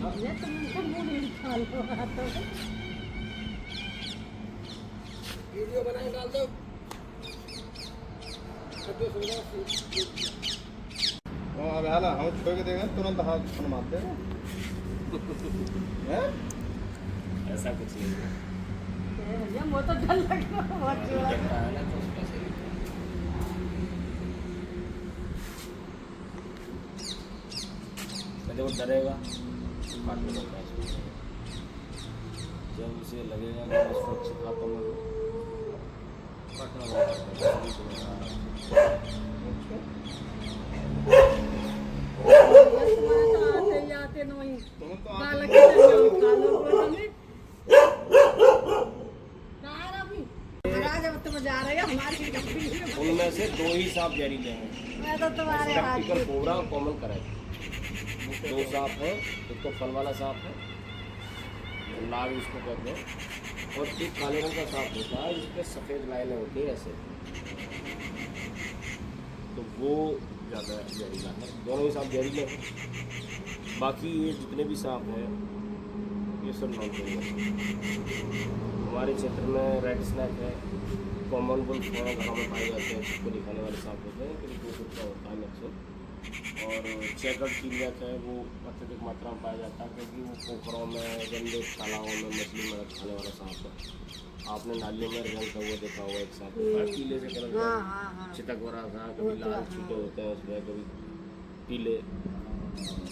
ये तुम उनका मूड खा लो हाथों में। वीडियो बनाए डाल दो। अब हाला हम छोड़ के देंगे तुरंत हाथ फोन मारते हैं। ऐसा कुछ नहीं है। भैया वो तो डर लग रहा है बहुत जोर से। लगता है ना तो उसका सही। जब वो डरेगा तो काटने लगता है इसको। जब उसे लगेगा कि मैं सुरक्षित हाथों में हूँ, काटना लगता है। तुम्हारे तो आते ही आते नहीं। तुम तो बालक के जन्म खा लो बोलो नहीं। कहाँ है अभी? महाराज अब तुम जा रहे हो हमारी कंपनी में। उनमें से 2 ही सांप जहरीले हैं। मैं तो तुम्हारे हाथ प्रैक्टिकल में। कोबरा और कॉमन करेक्ट। 2 सांप है, एक तो फल वाला सांप है, नाग इसको कहते हैं, और एक काले रंग का सांप होता है जिसपे सफ़ेद लाइनें होती हैं ऐसे, तो वो ज़्यादा जहरीला है। दोनों ही सांप जहरीले हैं। बाकी ये जितने भी सांप हैं ये सब नॉन जहरीले। हमारे क्षेत्र में रेड स्नैक है, कॉमन बुल घरों में पाए जाते हैं, सबको दिखाने वाले सांप होते हैं, करीब 2 फुट का होता है मैक्सिमम। और चेकर्ड कीड़ियात है वो अत्यधिक मात्रा में पाया जाता है क्योंकि वो पोखरों में, गंदे तालाबों में मछली में खाने वाला सांप है। आपने नालियों में रंग का वो देखा हुआ एक सांप होता है पीले से कलर हाँ का, हाँ हाँ। चितक वरा था, कभी लाल छींटे होते हैं उसमें, कभी पीले।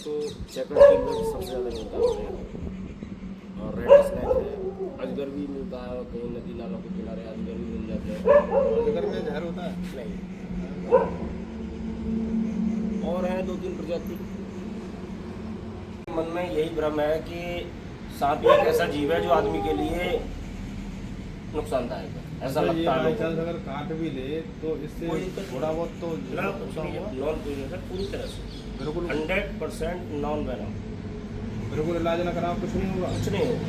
तो चेकर्ड कीड़िया सबसे ज़्यादा मिलता है। और रेड स्नैक है, अजगर भी मिलता है, कहीं नदी नालों के किनारे अजगर भी मिल जाते हैं। अजगर में जहर होता है नहीं, और है 2-3 प्रजाति। मन में यही भ्रम है कि सांप एक ऐसा जीव है जो आदमी के लिए नुकसानदायक है, ऐसा ये लगता है बाई लोगों चांस अगर काट भी ले तो इससे कोई दिक्कत थोड़ा बहुत तो को। ना कुछ नहीं है, नॉन पॉइजनस पूरी तरह से, बिल्कुल 100% नॉन वेनम, बिल्कुल इलाज ना करा कुछ नहीं होगा। कुछ नहीं होगा।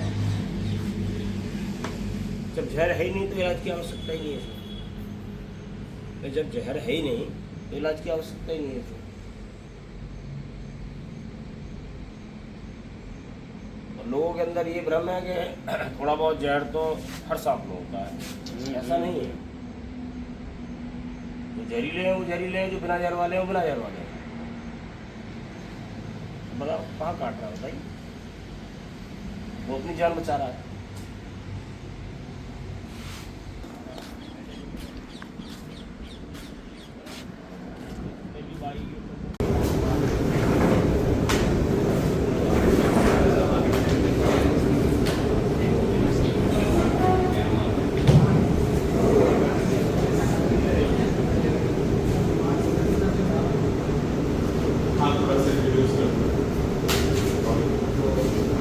जब जहर है ही नहीं तो इलाज की आवश्यकता ही नहीं है इसमें। जब जहर है ही नहीं तो इलाज की आवश्यकता ही नहीं है इसमें। लोगों के अंदर ये भ्रम है कि थोड़ा बहुत जहर तो हर सांप में होता है, ऐसा नहीं है। जो जहरीले हैं वो जहरीले हैं, जो बिना जहर वाले हैं वो बिना जहर वाले हैं। बताओ कहाँ काट रहा है भाई, वो अपनी जान बचा रहा है।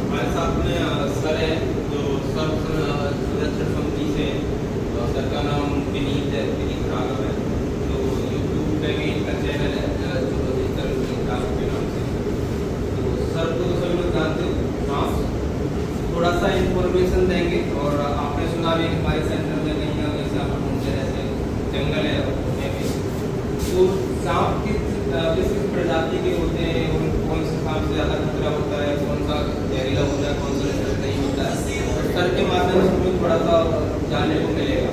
हमारे साथ में सर है जो सर्व सुरक्षा समिति से, सर का नाम विनीत है, विनीत राघव है। तो यूट्यूब पे भी इनका चैनल है जो सर विनीत राघव के नाम से। तो सर तो सभी लोग जानते हो, सांप थोड़ा सा इंफॉर्मेशन देंगे। और आपने सुना भी हमारे सेंटर में कहीं ना कहीं सांप ढूंढते रहते हैं, जंगल है उसमें भी। तो सांप किस प्रजाति के होते हैं, कौन सा सांप से ज़्यादा खतरा होता है, कौन सा जहरीला होता है, कौन सा नहीं होता है, सर के माध्यम से हमें थोड़ा सा जानने को मिलेगा।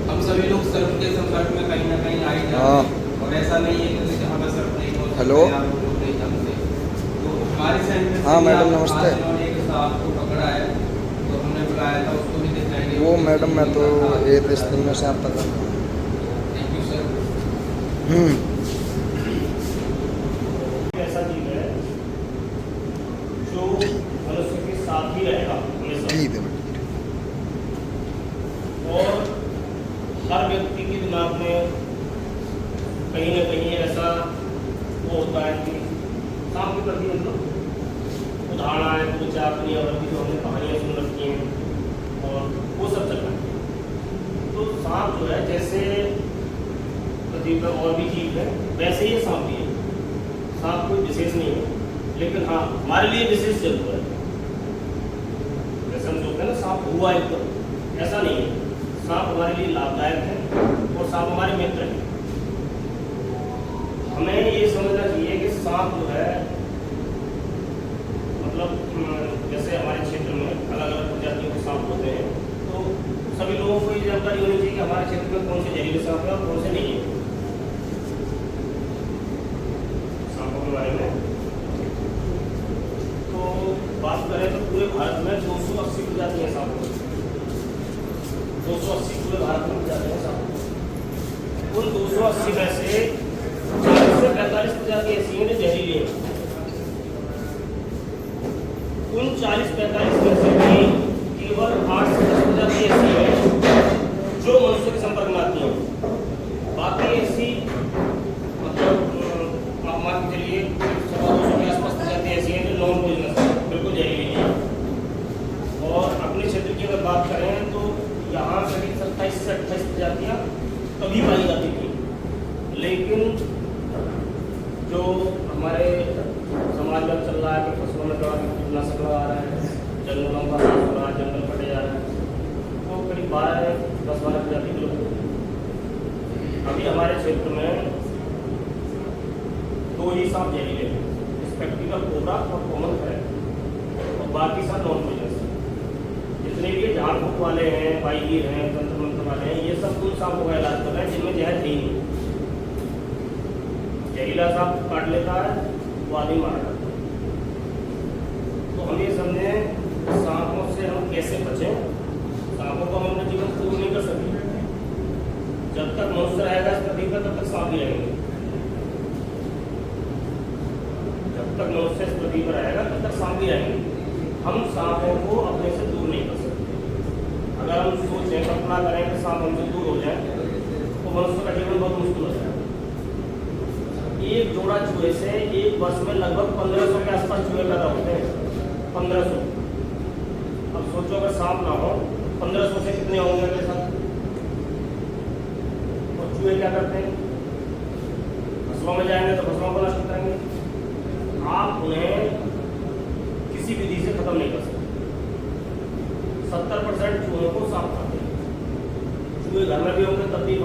हम सभी लोग सर्प के संपर्क में कहीं ना कहीं आए जाते हैं, और ऐसा नहीं है कि जहाँ पर सर्प नहीं होता हेलो। नहीं जानते। तो हमारे सेंटर हाँ, से मैडम, नमस्ते। एक सांप को पकड़ा है, तो हमने बुलाया था, उसको भी दिखाएंगे। वो मैडम मैं तो एक दिन में से आप तक। Thank you sir. ऐसा जीव है जो मनुष्य के साथ ही रहेगा हमेशा, ठीक है। और हर व्यक्ति के दिमाग में कहीं ना कहीं ऐसा वो होता है कि सांप के प्रति मतलब उदाहरण है, कुछ अपनी अवधि जो हमने कहानियाँ सुन रखी हैं और वो सब चल रहा है। तो सांप जो है जैसे पृथ्वी पर और भी जीव है वैसे ही सांप भी है। सांप कोई विशेष नहीं है, लेकिन हाँ हमारे लिए विशेष जरूर है। जैसे हम सोचते हैं ना सांप हुआ एकदम, ऐसा नहीं है। सांप हमारे लिए लाभदायक है और सांप हमारे मित्र हैं। हमें ये समझना चाहिए कि सांप जो है मतलब मतलब जैसे हमारे क्षेत्र में अलग अलग प्रजातियों के सांप होते हैं, तो सभी लोगों को ये जानकारी होनी चाहिए कि हमारे क्षेत्र में कौन से जहरीले सांप है और कौन से नहीं है सांपों के बारे में। तो बात करें तो पूरे भारत में 280 प्रजाति है सांपों, 280 पूरे भारत में प्रजाति है सांपों। उन 280 में से 40 से 45 प्रजाति ऐसी हैं जो जहरीली हैं। उन 40-45 में से भी केवल 8 से 10 प्रजाति ऐसी है जो मनुष्य के संपर्क में आती हैं। बाकी ऐसी मतलब आप मान के चलिए 200 के आसपास प्रजाति ऐसी हैं जो नॉन पॉइजनस है, बिल्कुल जहरीली नहीं है। और अपने क्षेत्र की अगर बात करें तो यहाँ करीब 27 से 28 प्रजातियाँ तभी पाई जाती थी, लेकिन जो हमारे समाज में चल रहा है कि फसलों में दवा कीटनाशक लगा रहा है, जंगलों का नाश हो रहा है, जंगल कटे जा रहा है, तो करीब 10-12 प्रजाति विलुप्त हो गई। अभी हमारे क्षेत्र में 2 ही सांप जहरीले हैं, स्पेक्टिकल कोबरा और कॉमन क्रैब, और बाकी सब नॉन पॉइजनस हैं। जितने भी झाड़ फूक वाले हैं, बाईगीर हैं, तंत्र मंत्र वाले हैं, ये सब उन सांपों का इलाज कर रहे हैं जिनमें जहर है ही नहीं। जहरीला सांप काट लेता है, वो आदमी मार डालता है। तो हम ये समझें सांपों से हम कैसे बचें। सांपों को हम अपने जीवन से दूर नहीं कर सकते। जब तक मनुष्य रहेगा इस पृथ्वी पर तब तक सांप ही रहेंगे। जब तक मनुष्य इस पृथ्वी पर रहेगा तब तक सांप ही रहेंगे। हम सांपों को अपने से दूर नहीं कर सकते। अगर हम सोचें, कल्पना करें कि सांप हमसे दूर हो जाए तो मनुष्य का जीवन बहुत मुश्किल हो जाएगा। एक जोड़ा चूहे से एक वर्ष में लगभग 1500 के आसपास चूहे पैदा होते हैं। 1500। अब सोचो अगर सांप ना हो 1500 से कितने होंगे अगले साल। और चूहे क्या करते हैं, फसलों में जाएंगे तो फसलों को नष्ट करेंगे। आप उन्हें किसी विधि से खत्म नहीं कर सकते। 70% चूहों को सांप खाते हैं। चूहे घर में भी होंगे तब भी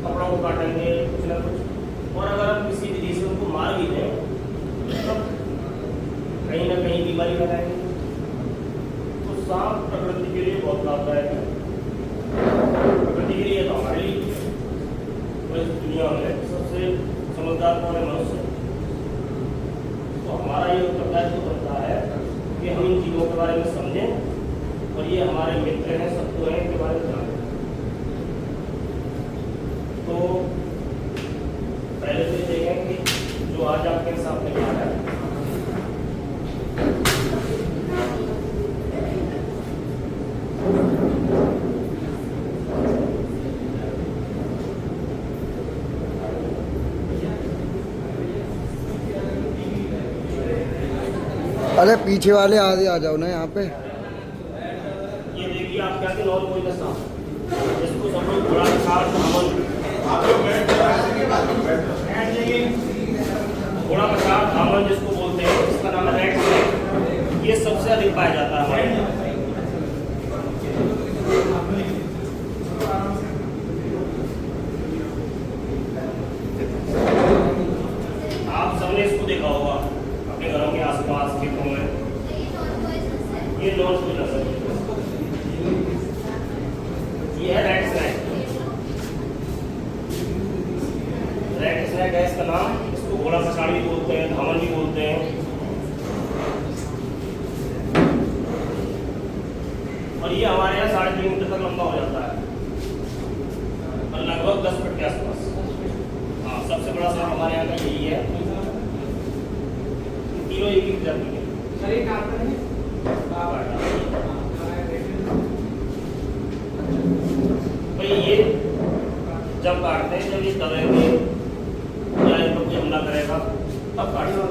कपड़ों को काटेंगे कुछ ना कुछ, और अगर हम किसी विधि से उनको मार भी दें तो कहीं ना कहीं बीमारी फैलाएंगे। तो सांप प्रकृति के लिए बहुत लाभदायक है। प्रकृति के लिए तो हमारे लिए तो इस दुनिया में सबसे समझदार कौन है, मनुष्य। तो हमारा ये उत्तरदायित्व बनता है कि हम इन जीवों के बारे में समझें और ये हमारे मित्र हैं, शत्रु हैं, इनके बारे में जानें। तो पहले तो देखें कि जो आज आपके सामने आ रहा है अरे पीछे वाले आगे आ जाओ ना यहाँ पे। ये देखिए आपके आगे नॉन पॉइजनस सांप, जिसको सब लोग बड़ा खास घोड़ा पछाड़ धामन जिसको बोलते हैं, इसका नाम है रेड स्नेक। ये सबसे अधिक पाया जाता है हमारे यहाँ। आप सबने इसको देखा होगा अपने घरों के आसपास खेतों में। ये नॉन पॉइजनस है, ये है रेड स्नेक। रेड स्नेक है इसका नाम। इसको घोड़ा पछाड़ भी बोलते हैं, धामन भी बोलते हैं। और ये हमारे यहाँ 3.5 मीटर तक लंबा हो जाता है और लगभग 10 फीट के आसपास। हाँ, सबसे बड़ा सांप हमारे यहाँ का यही है। तीनों एक ही प्रजाति के। भाई ये जब काटते हैं, जब ये दबेंगे या इन पर कोई हमला करेगा तब काटेगा।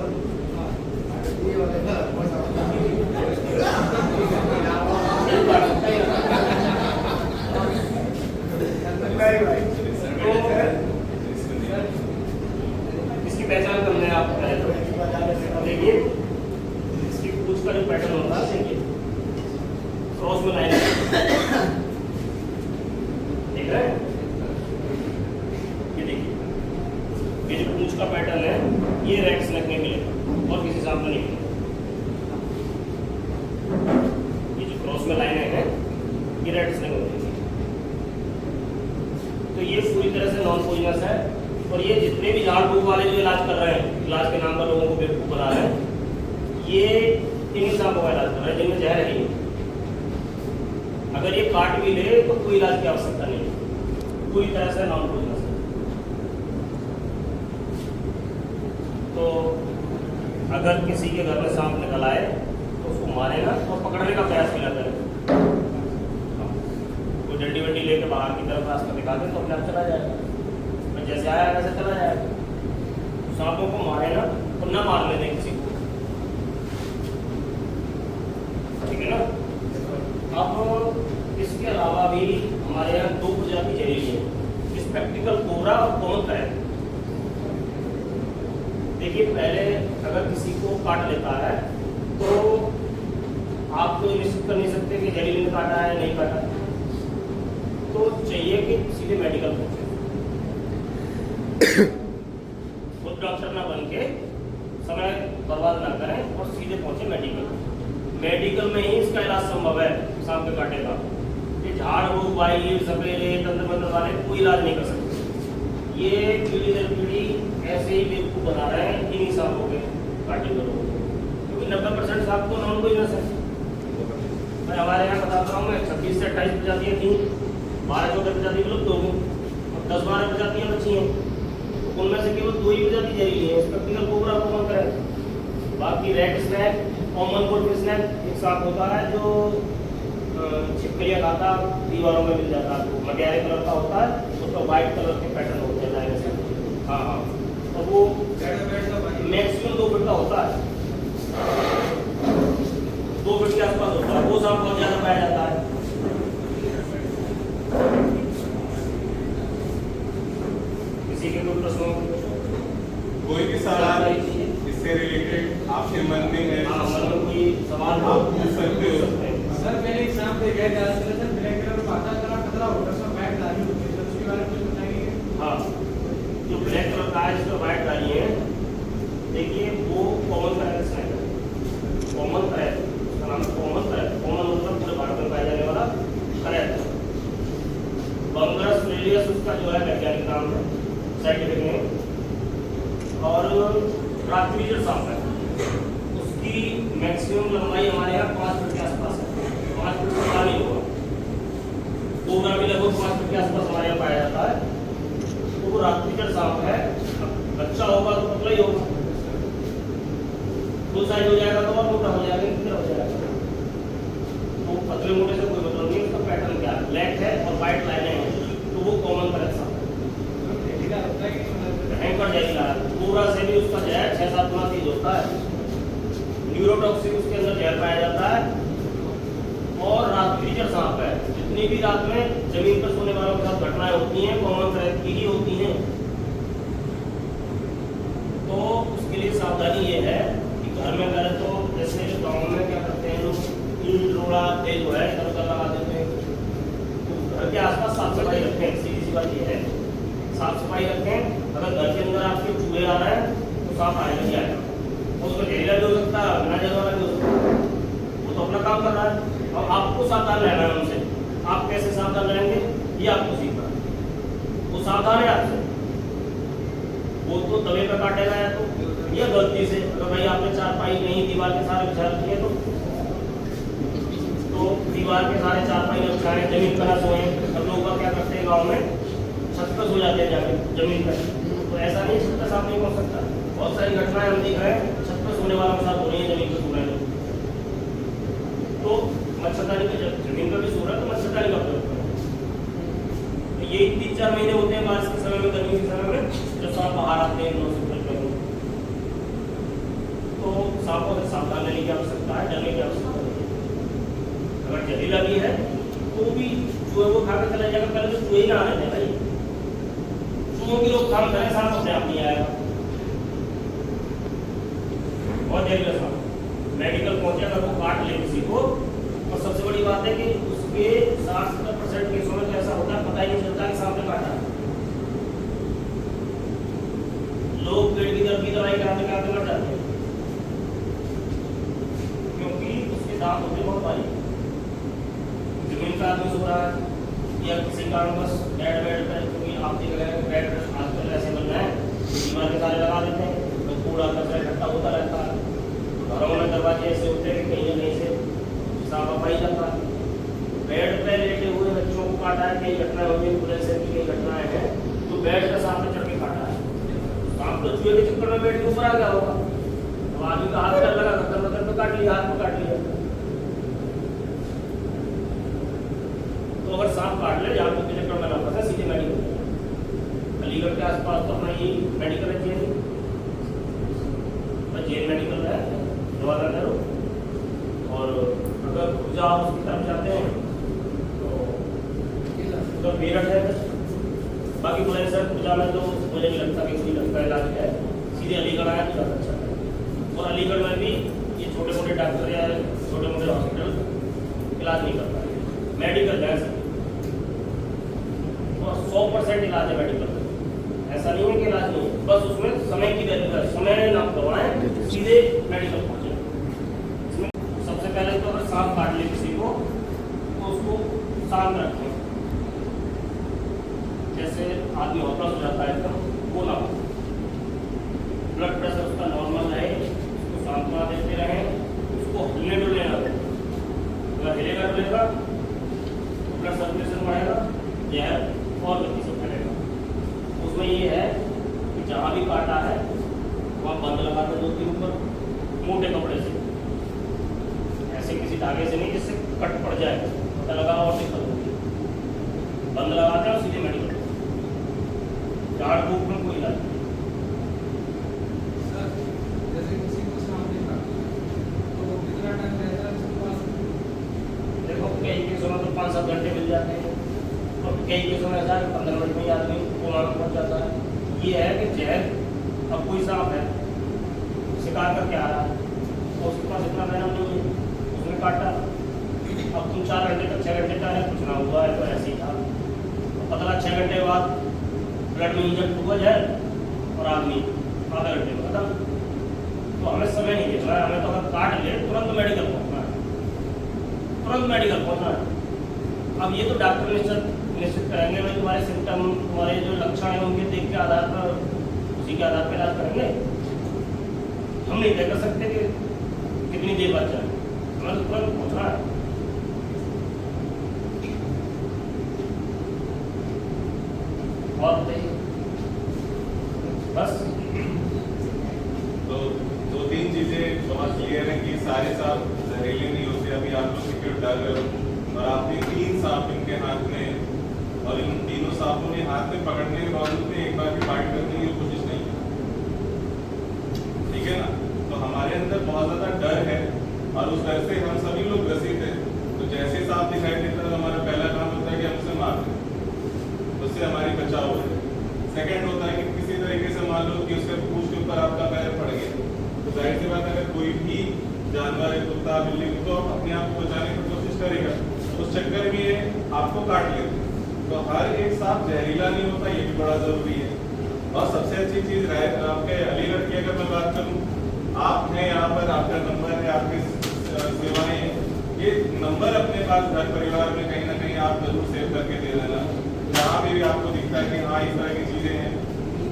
इसकी पहचान करना है आपको। पहले तो देखिए इसकी पूंछ का जो पैटर्न होता है, देखिए क्रॉस में लाइन देख रहे हैं। ये देखिए ये जो पूंछ का पैटर्न है, ये रेड स्नेक में मिलेगा और किसी सांप में नहीं मिलेगा। फिर रेटिस नहीं होती। तो ये पूरी तरह से नॉन पॉइजनस है। और ये जितने भी झाड़ फूक वाले जो इलाज कर रहे हैं, इलाज के नाम पर लोगों को बेवकूफ़ बना रहे हैं, ये इन्हीं सांपों का इलाज कर रहे हैं जिनमें जहर है ही। अगर ये काट भी ले तो कोई इलाज की आवश्यकता नहीं है, पूरी तरह से नॉन पॉइजनस है। तो अगर किसी के घर में सांप निकल आए तो उसको मारे ना और पकड़ने का प्रयास भी ना करें। कोई डंडी वंडी लेके बाहर की तरफ रास्ता दिखा दे तो अपने आप चला जाएगा, और जैसे आया वैसे चला जाएगा। सांपों को मारे ना तो ना मारने दें किसी को, ठीक है ना। अब इसके अलावा भी हमारे यहाँ 2 प्रजाति जहरीली है, स्पेक्टिकल कोबरा और कॉमन क्रैब। देखिए, पहले अगर किसी को काट लेता है तो आप तो निश्चित कर नहीं सकते कि जहरीली ने काटा है नहीं काटा, तो चाहिए कि सीधे मेडिकल पहुंचे। खुद डॉक्टर ना बन के समय बर्बाद ना करें और सीधे पहुंचे मेडिकल में ही इसका इलाज संभव है सांप के काटे का। ये झाड़ फूक वाइल सपेरे तंत्र मंत्र वाले कोई इलाज नहीं कर सकते। ये पीढ़ी दर पीढ़ी ऐसे ही बेवकूफ बना रहे हैं इन्हीं सांपों के काटे के लोगों को, क्योंकि 90% सांप तो नॉन पॉइजनस है। मैं हमारे यहाँ बताता हूँ, मैं 26 से 28 प्रजातियाँ थी, 12-14 प्रजाति विलुप्त हो गई और 10-12 प्रजातियाँ बची हैं। उनमें से केवल 2 ही प्रजाति जहरीली है, स्पेक्टिकल कोबरा कॉमन क्रैब। बाकी red snake, common gold snake एक सांप होता है जो छिपकलियाँ खाता, दीवारों में मिल जाता है, मटियारे कलर का होता है, उसका व्हाइट कलर के पैटर्न होते हैं लाइन से। हाँ हाँ, और वो मैक्सिमम 2 फीट का होता है, 2 फीट के आसपास होता है। वो सांप बहुत ज़्यादा पाया जाता है। किसी के कोई प्रश्न, कोई भी सवाल इससे रिलेटेड आपके मन में है? हाँ, मन में कोई सवाल हो आप पूछ सकते हो। सर मैंने एक सांप देखा है, ज़्यादातर सर ब्लैक कलर का आता है, खतरा होता है, उसमें व्हाइट दाढ़ी होती है, उसके बारे में कुछ बताएंगे? हाँ, जो ब्लैक कलर का है जिसमें व्हाइट दाढ़ी है, देखिए वो कॉमन क्रैब स्नैक है। कॉमन क्रैब, उसका नाम है कॉमन क्रैब। कॉमन मतलब पूरे भारत में पाया जाने वाला क्रैब। बंगरस रेलियस उसका जो है वैज्ञानिक नाम है, साइंटिफिक नेम। और रात्रिजल सांप है, उसकी मैक्सिमम लंबाई हमारे यहाँ 5 फीट के आसपास है, 5 फीट से ज़्यादा नहीं होगा। कोबरा भी लगभग 5 फीट के आसपास हमारे यहाँ पाया जाता है। तो वो रात्रिजल सांप है। बच्चा होगा तो पतला ही होगा, फुल साइज हो जाएगा तो और मोटा हो जाएगा, कितना हो जाएगा। तो पतले मोटे से कोई मतलब नहीं, उसका पैटर्न क्या है, ब्लैक है और व्हाइट लाइनें हैं, तो वो कॉमन क्रैब सांप है। भयंकर जहरीला है। कोबरा से भी उसका जहर 6-7 गुना तेज होता है। न्यूरोटॉक्सिक उसके अंदर जहर पाया जाता है। और रात्रिजल सांप है, जितनी भी रात में जमीन पर सोने वालों के साथ घटनाएं होती हैं कॉमन क्रैब की ही होती हैं। तो उसके लिए सावधानी ये है कि घर में करें तो जैसे गाँव में क्या करते हैं लोग, ईंट रोड़ा तेज जो है इधर उधर लगा देते हैं। तो घर के आसपास साफ सफाई रखें, सीधी सी बात ये है, साफ सफाई रखें। अगर घर के अंदर आपके चूहे आ रहे हैं तो सांप आएगा ही आएगा, उसमें जहरीला भी हो सकता है, बिना जहर वाला भी हो सकता है। वो तो अपना काम कर रहा है और आपको सावधान रहना है उनसे। आप कैसे सावधान रहेंगे ये आपको सीखना है। वो सावधान है आपसे, वो तो तवे पे काटेगा या तो ये गलती से, अगर भाई आपने चारपाई नहीं दीवार के सारे बिछा दिए तो दीवार के सारे चारपाई न बिछाएं, जमीन पर न सोएं। अब लोग क्या करते हैं गाँव में, छत पर सो जाते हैं जाके जमीन पर। तो ऐसा नहीं, छत पर सांप नहीं पहुंच सकता। बहुत सारी घटनाएं हम देख रहे हैं, छत पर सोने वालों के साथ हो रही है, जमीन पर सो रहे हैं। तो मच्छरदानी का जमीन पर भी सो रहा है तो मच्छरदानी का प्रयोग करें। तो ये 3-4 महीने होते हैं बारिश के समय में, गर्मी के समय में, जब सांप बाहर आते हैं। तो सांपों से सावधान रहने की आवश्यकता है, डरने की आवश्यकता नहीं है। अगर जहरीला भी है तो भी चूहे वो खा के चला जाएगा, पहले तो चूहे ही ना आने दें भाई। चूहों की रोकथाम करें, सांप अपने आप नहीं आएगा। और जहरीला सांप मेडिकल पहुंचे अगर वो काट ले किसी को, और सबसे बड़ी बात है कि उसके 60-70% केसों में तो ऐसा होता है, पता ही नहीं चलता कि सांप ने काटा। लोग पेट की दर्द की दवाई कराते कराते मर जाते हैं, क्योंकि उसके दांत होते बहुत भारी। जमीन पे आदमी सो रहा है या किसी कारणवश बेड पर, क्योंकि आप देख रहे हैं बेड आजकल ऐसे बन रहे हैं दीवार के सारे लगा देते हैं तो कूड़ा कचरा इकट्ठा होता रहता है। घरों में दरवाजे ऐसे होते हैं कि कहीं ना कहीं से साफ सफाई जाता है। बेड पे लेटे हुए बच्चों को काटा है, कई घटनाएं हुई, पूरे से की कई घटनाएं हैं तो बेड का सांप ने चढ़ के काटा है। सांप तो चूहे के चक्कर में बेड के ऊपर आ गया होगा, तो आदमी का हाथ कर लगा, गर्दन पे काट लिया, हाथ में काट लिया। तो अगर सांप काट ले जहाँ के चक्कर में ना फंसे, सीधे मेडिकल। अलीगढ़ के आसपास तो अपना ये मेडिकल है, जेल मेडिकल है जवाहरलाल नेहरू। और अगर पूजा उसकी तरफ जाते हैं तो उधर मेरठ है। बाकी बुलंदशहर पूजा में तो मुझे नहीं लगता कि कोई का इलाज है, सीधे अलीगढ़ आया तो ज़्यादा अच्छा है। और अलीगढ़ में भी ये छोटे मोटे डॉक्टर या छोटे मोटे हॉस्पिटल इलाज नहीं करता है, मेडिकल है और 100% इलाज है मेडिकल में। ऐसा नहीं है कि इलाज नहीं है, बस उसमें समय की वैल्यू है, समय ना करवाएं, सीधे मेडिकल पहुँचे। इसमें सबसे पहले तो अगर सांप काट ले किसी को तो उसको शांत रखें, जैसे आदमी हॉपलेस हो जाता है एकदम, वो ना हो। ब्लड प्रेशर उसका नॉर्मल रहे, उसको सांत्वना देते रहें, उसको हिलने डुलने ना दें। अगर हिलेगा डुलेगा तो ब्लड सर्कुलेशन बढ़ेगा, जहर और गति से फैलेगा। उसमें ये है कि जहाँ भी काटा है वहाँ बंद लगाते 2-3 ऊपर मोटे कपड़े से, ऐसे किसी धागे से नहीं जिससे कट पड़ जाए, पता लगा और दिक्कत होगी। बंद लगाते हैं और सीधे मेडिकल। झाड़ फूक में कोई इलाज नहीं। सर जैसे किसी को सांप ने काटा तो वो कितना टाइम रहता है उसके पास? देखो कई केसों में तो 5-7 घंटे मिल जाते हैं और कई केसों में ऐसा 15 मिनट में ही आदमी कोमा में पहुँच जाता है। ये है कि जहर, अब कोई सांप है शिकार करके आ रहा है तो उसके पास इतना व्यायाम नहीं है, उसने काटा, अब तुम 4 घंटे तक 6 घंटे पहले कुछ ना हुआ है तो ऐसे ही था, तो पता लगा 6 घंटे बाद ब्लड में इंजेक्ट हुआ जहर और आदमी आधे घंटे में खत्म। तो हमें समय नहीं देखना है, हमें तो अगर काट ले तुरंत मेडिकल पहुँचना है, तुरंत मेडिकल पहुँचना है। अब ये तो डॉक्टर निश्चित करेंगे भाई तुम्हारे सिम्टम, तुम्हारे जो लक्षण हैं उनके देख के आधार पर, उसी के आधार पर इलाज करेंगे। हम नहीं तय कर सकते कि कितनी देर बाद जाए, हमें तो तुरंत पहुँचना है। और बताइए बस। तो 2-3 चीजें बहुत क्लियर है कि सारे सांप जहरीले नहीं होते। अभी आप लोग क्यों डर रहे हो, और आपने 3 सांप इनके हाथ में, और इन तीनों सांपों ने हाथ में पकड़ने के बावजूद में एक बार भी बाइट करने की कोशिश नहीं की, ठीक है ना। तो हमारे अंदर बहुत ज्यादा डर है और उस डर से हम सभी लोग ग्रसित हैं। तो जैसे सांप दिखाई देता है हमारा पहला काम होता है कि हम उसे मार दें, उससे हमारी बचाव हो जाए। सेकंड होता है कि किसी तरीके से मान लो कि उसके पूंछ के ऊपर आपका पैर पड़ गया, तो जाहिर सी बात है अगर कोई भी जानवर है, कुत्ता बिल्ली, तो अपने आप को बचाने की कोशिश करेगा, उस चक्कर में ये आपको काट लेते। तो हर एक सांप जहरीला नहीं होता, ये भी बड़ा जरूरी है। और सबसे अच्छी चीज है आपके अलीगढ़ की अगर मैं बात करूँ, आप हैं यहाँ पर, आपका नंबर है, आपकी सेवाएं हैं, ये नंबर अपने पास घर परिवार में कहीं ना कहीं आप जरूर सेव करके दे देना। जहाँ भी आपको दिखता है कि हाँ इस तरह की चीजें हैं,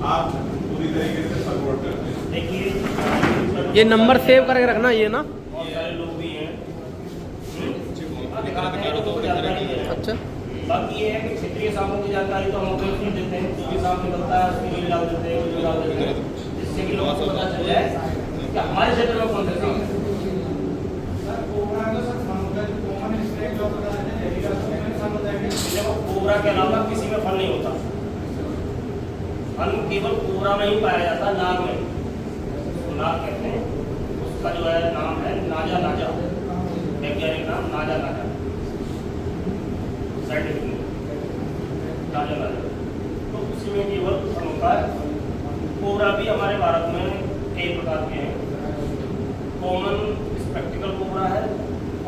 आप पूरी तरीके से सपोर्ट करते हैं। देखिए ये नंबर सेव करके रखना, ये ना बहुत सारे लोग भी हैं, जानकारी है। अच्छा। बाकी ये है कि क्षेत्रीय सांपों की जानकारी तो हम लोग उसमें देते हैं, जो भी सांप निकलता है उसकी रील डाल देते हैं, वीडियो डाल देते हैं, जिससे कि लोगों को पता चल जाए कि हमारे क्षेत्र में कौन से सांप हैं। सर कोबरा का सर मतलब कॉमन स्नेक जो होता है जहरीला, उसमें सांप बताया कि देखो कोबरा के अलावा किसी में फल नहीं होता, फल केवल कोबरा में ही पाया जाता है, नाग में। तो नाग कहते हैं, उसका जो है नाम है नाजा नाजा, वैज्ञानिक नाम नाजा नाजा, साइंटिफिक नाजा नाजा। तो उसी में केवल फल होता है। कोबरा भी हमारे भारत में कई प्रकार के हैं। कॉमन स्पेक्टिकल कोबरा है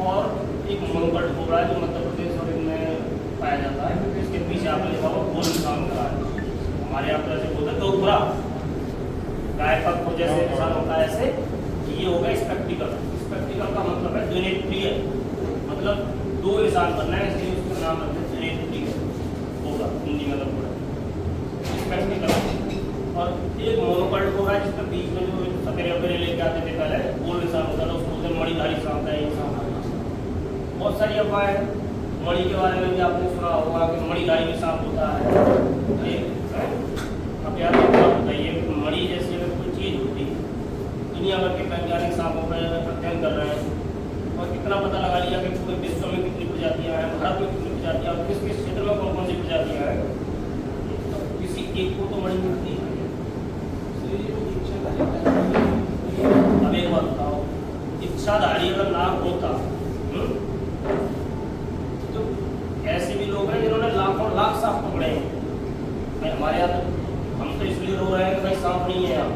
और एक मंगल कोबरा है जो मध्य प्रदेश और इनमें पाया जाता है। इसके पीछे आपने लिखा हुआ गोल निशान करा है, हमारे यहाँ पर ऐसे बोलते हैं दोगुरा, गाय का खुर जैसे निशान होता है ऐसे। ये होगा स्पेक्टिकल। स्पेक्टिकल का मतलब है द्विनेत्रीय, मतलब 2 निशान बनना है, इसलिए उसका नाम रखते चलिए तो ठीक है, होगा हिंदी में तो और एक मोनोकल्ट होगा जिसका बीच में जो सपेरे वपेरे लेके आते थे पहले गोल्ड सांप होता था, उसको मणिधारी सांप है, ये सांप है। बहुत सारी अफवाहें हैं मणि के बारे में भी आपने सुना होगा कि मणिधारी में सांप होता है। अब यार बताइए मणि जैसी अगर कोई चीज़ होती, दुनिया भर के वैज्ञानिक सांपों पर अध्ययन कर रहे हैं और कितना पता लगा लिया कि पूरे विश्व में कितनी प्रजातियाँ हैं, भारत में कितनी प्रजातियाँ, किस किस क्षेत्र में कौन कौन सी प्रजातियाँ हैं, तो किसी एक को तो मणि मिलती है। अब एक बात बताओ, इच्छाधारी अगर नाग होता तो ऐसे भी लोग हैं जिन्होंने लाखों लाख सांप पकड़े हैं। भाई हमारे यहाँ तो हम तो इसलिए रो रहे हैं कि भाई सांप नहीं है यहाँ,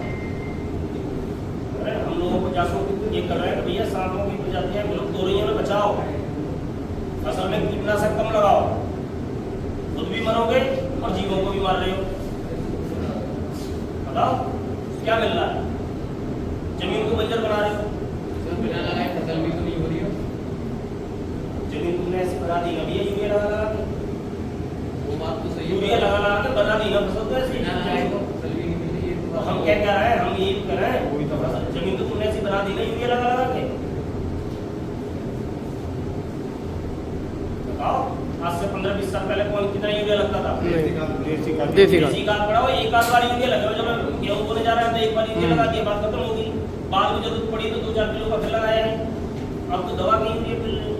हम लोगों को जागरूक ये कर रहे हैं कि भैया सांपों की प्रजातियां विलुप्त हो रही हैं, बचाओ, फसल में कीटनाशक कम लगाओ, खुद भी मरोगे और जीवों को भी मार रहे हो। बताओ क्या मिल रहा है, जमीन को बंजर बना रहे हो, बिना लगाए फसल भी तो नहीं हो रही हो। जमीन तुमने ऐसी बना दी, अभी यूरिया लगा के, वो बात तो सही है, यूरिया लगा के बना दी ना फसल, तो ऐसे बिना लगाए तो फसल भी नहीं मिली। तो हम क्या कह रहे हैं, हम ये कह रहे हैं जमीन तो तुमने ऐसी बना दी ना यूरिया लगा के। बताओ आज से 15-20 साल पहले कौन कितना यूरिया लगता था? देसी देसी खाद पड़ा हो, एक आध बार यूरिया लगा, जब गेहूं बोने जा रहा है तो एक बार यूरिया लगा दिया, बात खत्म होगी। बाद में जरूरत पड़ी तो 2-4 किलो का फिर लगाया है। अब तो दवा की यूरिया मिल रही,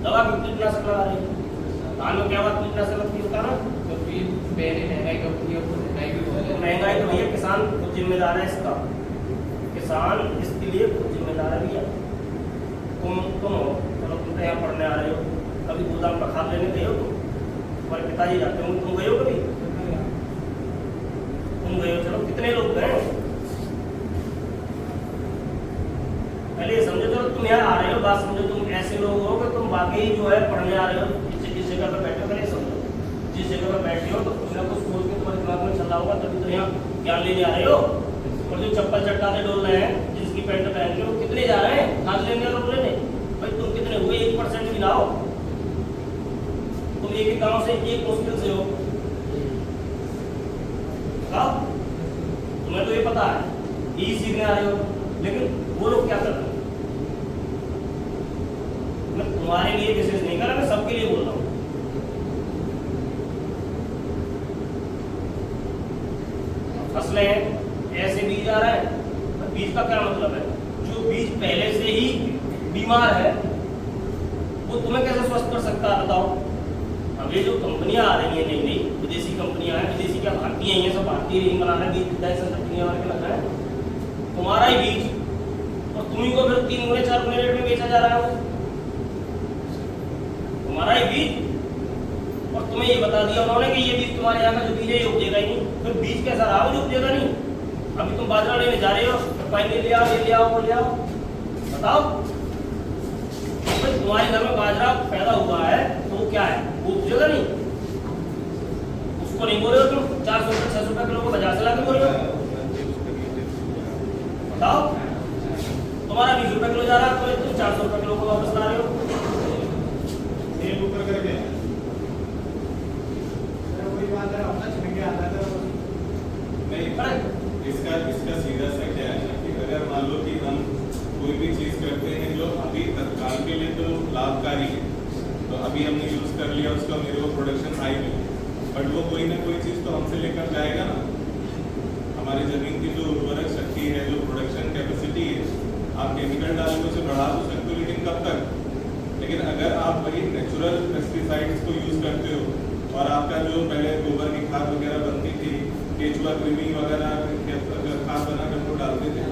दवा की कीटनाशक लगा रहे हैं। धान में क्या बात कीटनाशक लगती होता ना, तो फिर पहले महंगाई कब थी, अब महंगाई भी बहुत है। महंगाई तो भैया किसान खुद जिम्मेदार है इसका, किसान इसके लिए खुद जिम्मेदार है भैया। तुम हो, चलो तुम तो यहाँ पढ़ने आ रहे हो, कभी गोदाम का खाद लेने गए हो? तुम्हारे पिताजी जाते होंगे, तुम गए हो कभी? तुम गए हो, चलो कितने लोग गए? पहले ये समझो, चलो तुम यहाँ आ रहे हो, बात समझो, तुम ऐसे लोग हो कि तुम वाकई जो है पढ़ने आ रहे हो, जिस जगह पर बैठे हो, पहले समझो जिस जगह पर बैठे हो तो कुछ ना कुछ सोच के तुम्हारे दिमाग में चल रहा होगा, तभी तो यहाँ ज्ञान लेने आ रहे हो। और जो चप्पल चट्टाने डोल रहे हैं, जिसकी पैंट पहन के, वो कितने जा रहे हैं खाद लेने और रोक लेने? भाई तुम कितने हुए? 1% भी ना हो, तुम एक ही गांव से एक मुश्किल से हो। तुम्हें तो ये पता है, यही सीखने आ रहे हो, लेकिन वो लोग क्या कर रहे हैं? मैं तुम्हारे लिए विशेष नहीं कर रहा, मैं सबके लिए बोल रहा हूँ। फसलें ऐसे बीज आ रहा है, बीज का क्या मतलब है? जो बीज पहले से ही बीमार है वो तुम्हें कैसे स्वस्थ कर सकता है बताओ? अब ये जो कंपनियां आ रही हैं, नई नई विदेशी कंपनियां हैं, विदेशी क्या भारतीय हैं, ये सब भारतीय नहीं बना रहे बीज, कंपनियां बना के लग रहा है तुम्हारा ही बीज, और तुम्ही को फिर 3 गुने 4 गुने रेट में बेचा जा रहा है वो तुम्हारा ही बीज। और तुम्हें ये बता दिया उन्होंने कि ये बीज तुम्हारे यहाँ का जो बीज है ये उपजेगा ही नहीं, फिर बीज कैसा रहा वो जो उपजेगा नहीं? अभी तुम बाजरा लेने जा रहे हो, पहले ले आओ, ये ले आओ, वो ले आओ, बताओ तुम्हारे घर में बाजरा पैदा हुआ है तो वो क्या है, वो उपजेगा नहीं? उसको नहीं बोल रहे हो तुम 400 रुपये 600 रुपये किलो को बाजार से लाके बोल रहे हो? बताओ तुम्हारा 20 रुपये किलो जा रहा है, तो तुम 400 रुपये किलो को वापस ला रहे हो। एक ऊपर करके वही बात है, अपना छिड़के आता है नहीं, इसका सीधा सा क्या है कि अगर मान लो कि हम कोई भी चीज करते हैं जो अभी तत्काल के लिए तो लाभकारी है, तो अभी हमने यूज कर लिया, उसका मेरे को प्रोडक्शन हाई मिले, बट वो कोई ना कोई चीज तो हमसे लेकर जाएगा ना। हमारी जमीन की जो उर्वरक शक्ति है, जो प्रोडक्शन कैपेसिटी है, आप केमिकल डाल के उसे बढ़ा तो सकते हो, लेकिन कब तक? लेकिन अगर आप वही नेचुरल पेस्टिसाइड्स को यूज करते हो और आपका जो पहले गोबर की खाद वगैरह बनती थी, केचुआ कृमि वगैरह खाद बनाकर वो डालते थे,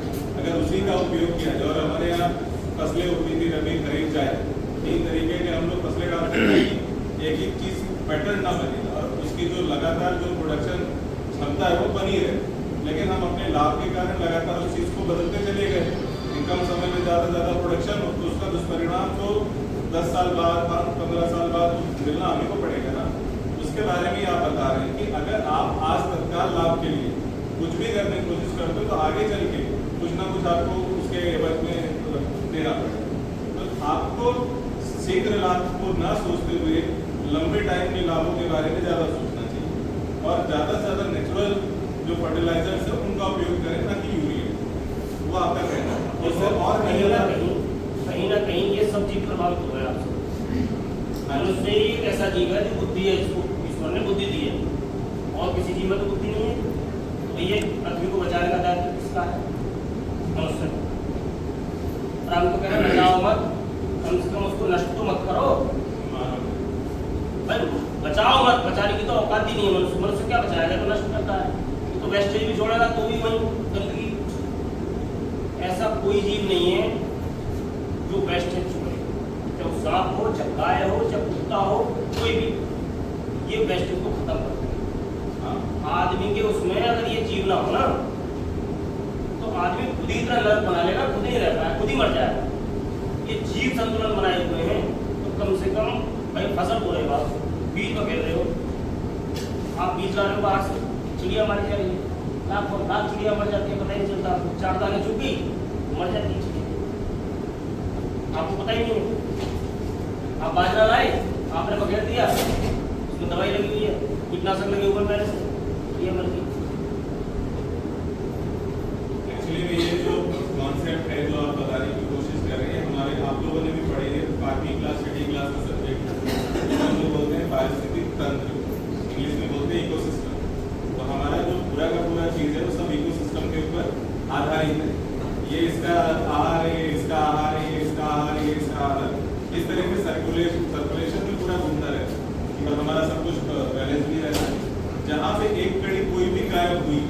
अगर उसी का उपयोग किया जाए, और हमारे यहाँ फसलें होती थी रबी खरीफ जाए, 3 तरीके के हम लोग फसलें डालते थे, एक ही चीज पैटर्न ना बने और उसकी जो लगातार जो प्रोडक्शन क्षमता है वो बनी रहे, लेकिन हम अपने लाभ के कारण लगातार उस चीज को बदलते चले गए। कम समय में ज्यादा प्रोडक्शन हो तो उसका दुष्परिणाम तो 10 साल बाद 15 साल बाद मिलना हमें को पड़ेगा ना। उसके बारे में आप बता रहे हैं कि अगर आप आज तत्काल लाभ के लिए कुछ भी करने की कोशिश करते हो तो आगे चल के कुछ ना कुछ आपको उसके एवज में देना पड़ेगा। तो आपको शीघ्र लाभ को न सोचते हुए लंबे टाइम के लाभों के बारे में ज़्यादा सोचना चाहिए और ज़्यादा से ज़्यादा नेचुरल जो फर्टिलाइजर्स है उनका उपयोग करें, ना कि यूरिया। वो आपका कहना है। उससे और कहीं ना कहीं ये सब जीव प्रभावित हो रहे हैं आपसे। मनुष्य ही एक ऐसा जीव है जो बुद्धि है, इसको ईश्वर ने बुद्धि दी है और किसी जीव में तो बुद्धि नहीं है। तो ये पृथ्वी को बचाने का दायित्व किसका है? मनुष्य। और हम तो कह रहे हैं बचाओ मत, कम से कम उसको नष्ट तो मत करो भाई, बचाओ मत। बचाने की तो औकात ही नहीं है मनुष्य। मनुष्य क्या बचाएगा? तो नष्ट करता है। तो वेस्टेज भी छोड़ेगा तो भी वही गंदगी। ऐसा कोई जीव नहीं है जो वेस्टेज छोड़े, चाहे सांप हो, चाहे गाय हो, चाहे कुत्ता हो, कोई भी, ये वेस्टेज को खत्म करते हैं। आदमी के उसमें अगर ये जीव ना हो ना तो आदमी खुद ही इतना नरक बना लेगा, खुद ही रह पाएगा, खुद ही मर जाएगा। ये जीव संतुलन बनाए हुए हैं तो कम से कम भाई फसल बो रहे हो आप, बीज में खेल रहे हो, आप बीज ला रहे हो बाहर से, चिड़िया मर जा रही है, लाख चिड़िया मर जाती है, पता ही नहीं चलता। 4 दाने चुप गई मर जाती है चिड़िया, आपको पता ही नहीं है। आप बाजरा लाए, आपने बखेर दिया, उसमें दवाई लगी हुई है, कीटनाशक लगे हुए पहले से, ये मर गई। एक्चुअली ये जो कॉन्सेप्ट है जो आप बताने की कोशिश कर रहे हैं, हमारे आप लोगों ने भी पढ़ी है 5वीं क्लास 6वीं क्लास का सब्जेक्ट, जो बोलते हैं पारिस्थितिक तंत्र, इंग्लिश में बोलते हैं इकोसिस्टम। तो हमारा जो पूरा का पूरा चीज़ है वो सब इकोसिस्टम के ऊपर आधारित है। ये इसका आहार है, इसका आहार है, इसका आहार है, इसका आहार, इस तरह के सर्कुलेशन में पूरा घूमता रहता है और हमारा सब कुछ बैलेंस भी रहता है। जहाँ पे एक कड़ी कोई भी गायब हुई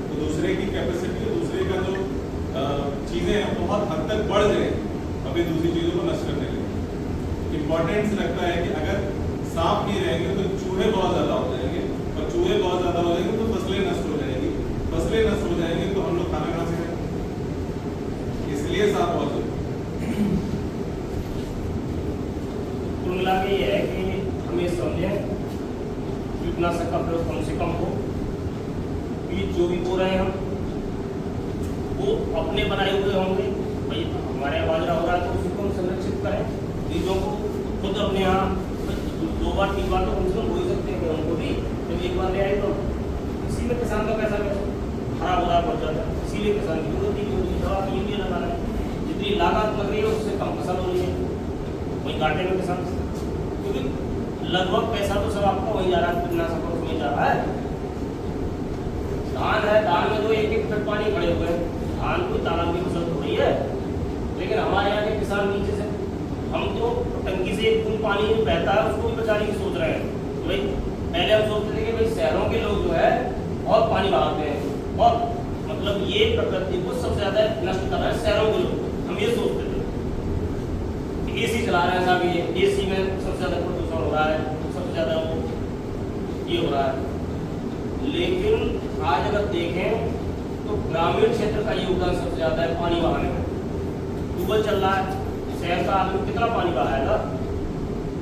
तो दूसरे की कैपेसिटी, दूसरे का जो चीज़ें हैं बहुत हद तक बढ़ गए, अभी दूसरी चीज़ों को नष्ट करने लगे। इम्पोर्टेंस रखता है कि अगर सांप नहीं रहेंगे तो चूहे बहुत ज़्यादा हो जाएंगे और चूहे बहुत ज़्यादा हो जाएंगे तो फसलें नष्ट हो जाएंगी, फसलें नष्ट हो जाएंगी तो हम लोग खाना कहाँ से खाएंगे? इसलिए सांप बहुत जरूरी। कुल मिला के ये है कि हमें समझें कीटनाशक का प्रयोग कम से कम हो। बीज जो भी बो रहे हैं हम वो अपने बनाए हुए होंगे। भाई हमारे यहाँ बाजरा हो रहा है तो उसको हम संरक्षित करें, बीजों को खुद अपने यहाँ 2 बार 3 बार तो कम से कम हो ही सकते हैं उनको भी, जब एक बार ले आए तो इसी में किसान का पैसा खराब हो रहा पड़ जाता है। इसीलिए किसान की जरूरत ही नहीं होती, दवा की यूरिया लगाना है, जितनी लागत लग रही है उससे कम फसल हो रही है, वही घाटे में किसान, क्योंकि लगभग पैसा तो सब आपका वही जा रहा है, कीटनाशकों में जा रहा है। धान है, धान में तो 1-1 फुट पानी खड़े हुए हैं, धान कोई तालाब की फसल हो रही है, लेकिन हमारे यहाँ के किसान नीचे से, हम तो टंकी से 1 बूंद पानी बहता है उसको भी बचाने की सोच रहे हैं। तो भाई पहले हम सोचते थे कि भाई शहरों के लोग जो है बहुत पानी बहाते हैं, बहुत, मतलब ये प्रकृति को सबसे ज्यादा नष्ट कर रहा है शहरों के लोग, हम ये सोचते थे। AC चला रहे हैं साहब, ये AC में सबसे ज्यादा प्रदूषण हो रहा है, सबसे ज्यादा वो ये हो रहा है। लेकिन आज अगर देखें तो ग्रामीण क्षेत्र का योगदान सबसे ज्यादा है पानी बहाने में। ट्यूबवेल चल रहा है, शहर का आदमी कितना पानी बहाएगा?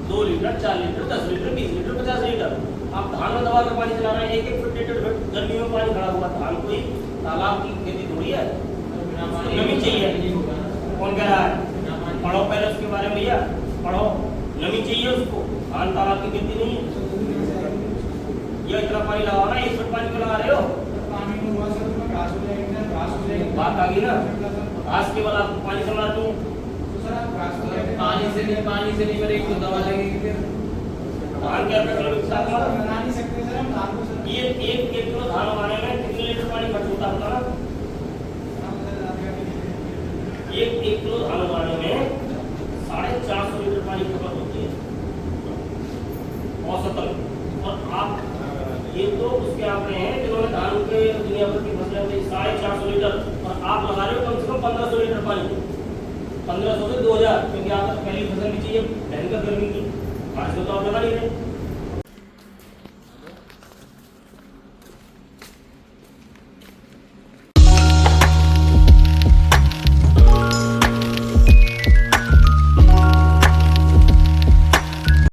2 litre, 4 litre, 10 litre, 20 litre, 50 litre. आप धान में दबा कर पानी चला रहे हैं, 1-1 फुट, 1.5 फुट गर्मी में पानी खड़ा हुआ। धान कोई तालाब की खेती थोड़ी है, नमी चाहिए। कौन कह रहा है? पढ़ो पहले उसके बारे में भैया, पढ़ो, नमी चाहिए उसको। धान तालाब की खेती नहीं है। ये इतना पानी लगा रहा है, 1 फुट पानी क्यों लगा रहे हो? पानी में हुआ सर उसमें घास हो जाएगी ना, घास हो जाएगी, बात आ गई ना, घास केवल आपको पानी चलानी है। तो सर आप घास हो जाएगी, पानी से नहीं मरेगी तो दवा लगेगी फिर। धान क्या बना नहीं सकते सर हम धान को सर। ये 1 किलो धान उगाने में कितने लीटर पानी खर्च होता होगा ना? 1 किलो धान उगाने में 450 लीटर पानी खपत होती है औसतन। और आप ये तो उसके आंकड़े हैं जिन्होंने धान के दुनिया भर की फसलें हुई 450 लीटर, और आप लगा रहे हो कम से कम 1500 लीटर पानी। 1500 से 2000, क्योंकि आपको पहली फसल भी चाहिए भयंकर गर्मी की, आज तो आप लगा नहीं रहे।